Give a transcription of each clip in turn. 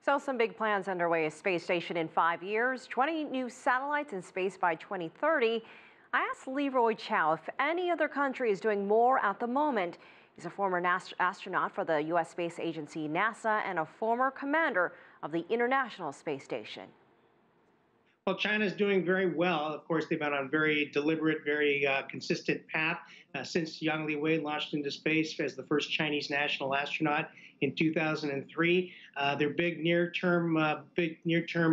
So some big plans underway. A space station in 5 years, 20 new satellites in space by 2030. I asked Leroy Chiao if any other country is doing more at the moment. He's a former astronaut for the U.S. Space Agency, NASA, and a former commander of the International Space Station. Well, China is doing very well. Of course, they've been on a very deliberate, very consistent path since Yang Liwei launched into space as the first Chinese national astronaut in 2003. Their big near-term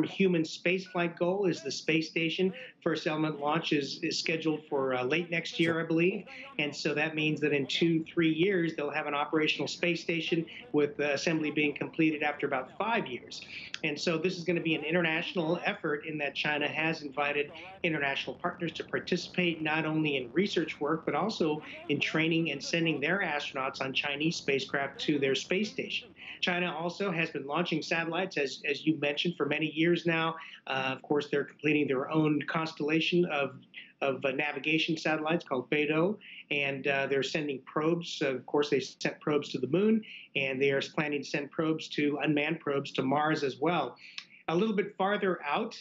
human spaceflight goal is the space station. First element launch is scheduled for late next year, I believe. And so that means that in 2-3 years, they'll have an operational space station with assembly being completed after about 5 years. And so this is going to be an international effort in that China has invited international partners to participate not only in research work, but also in training and sending their astronauts on Chinese spacecraft to their space station. China also has been launching satellites, as you mentioned, for many years now. Of course, they're completing their own constellation of navigation satellites called Beidou, and they're sending probes. Of course, they sent probes to the moon, and they are planning to send unmanned probes to Mars as well. A little bit farther out,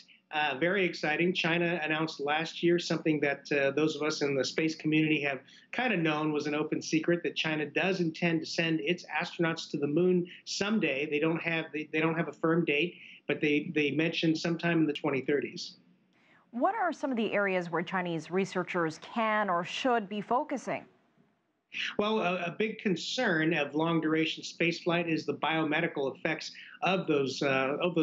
very exciting. China announced last year something that those of us in the space community have kind of known was an open secret, that China does intend to send its astronauts to the moon someday. They don't have a firm date, but they mentioned sometime in the 2030s. What are some of the areas where Chinese researchers can or should be focusing? Well, a big concern of long-duration spaceflight is the biomedical effects of those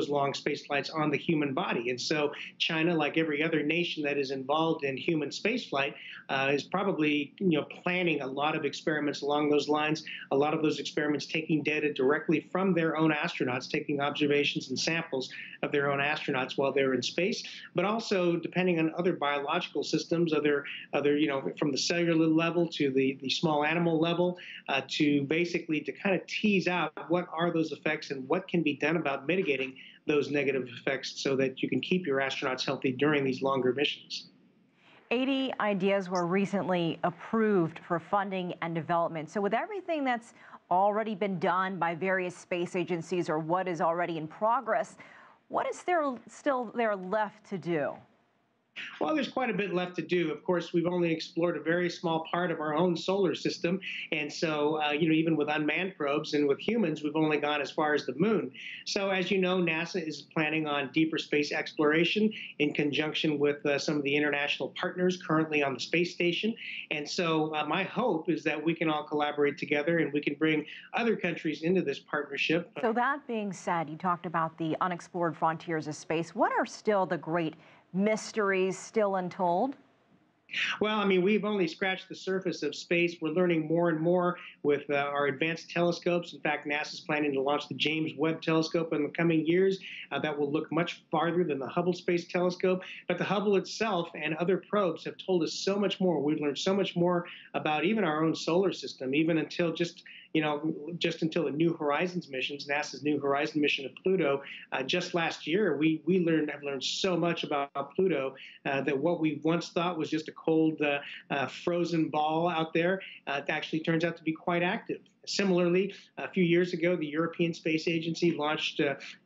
long space flights on the human body. And so China, like every other nation that is involved in human spaceflight, is probably planning a lot of experiments along those lines. A lot of those experiments taking data directly from their own astronauts, taking observations and samples of their own astronauts while they're in space, but also depending on other biological systems, other from the cellular level to the small animal level, to kind of tease out what are those effects and what can be done about mitigating those negative effects so that you can keep your astronauts healthy during these longer missions. 80 ideas were recently approved for funding and development. So with everything that's already been done by various space agencies or what is already in progress, what is there still left to do? Well, there's quite a bit left to do. Of course, we've only explored a very small part of our own solar system. And so, even with unmanned probes and with humans, we've only gone as far as the moon. So, as you know, NASA is planning on deeper space exploration in conjunction with some of the international partners currently on the space station. And so, my hope is that we can all collaborate together and we can bring other countries into this partnership. So that being said, you talked about the unexplored frontiers of space. What are still the great mysteries still untold? Well, I mean, we've only scratched the surface of space. We're learning more and more with our advanced telescopes. In fact, NASA's planning to launch the James Webb Telescope in the coming years. That will look much farther than the Hubble Space Telescope. But the Hubble itself and other probes have told us so much more. We've learned so much more about even our own solar system, even until just until the New Horizons missions, NASA's New Horizon mission to Pluto, just last year, we have learned so much about Pluto that what we once thought was just a cold, frozen ball out there, it actually turns out to be quite active. Similarly, a few years ago, the European Space Agency launched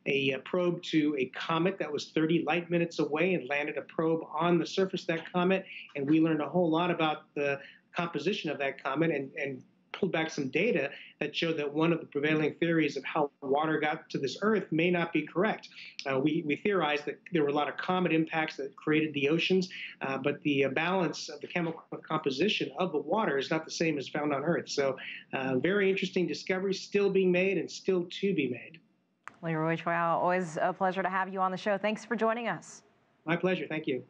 a probe to a comet that was 30 light minutes away and landed a probe on the surface of that comet, and we learned a whole lot about the composition of that comet and pulled back some data that showed that one of the prevailing theories of how water got to this Earth may not be correct. We theorized that there were a lot of comet impacts that created the oceans, but the balance of the chemical composition of the water is not the same as found on Earth. So very interesting discoveries still being made and still to be made. Leroy Chiao, always a pleasure to have you on the show. Thanks for joining us. My pleasure. Thank you.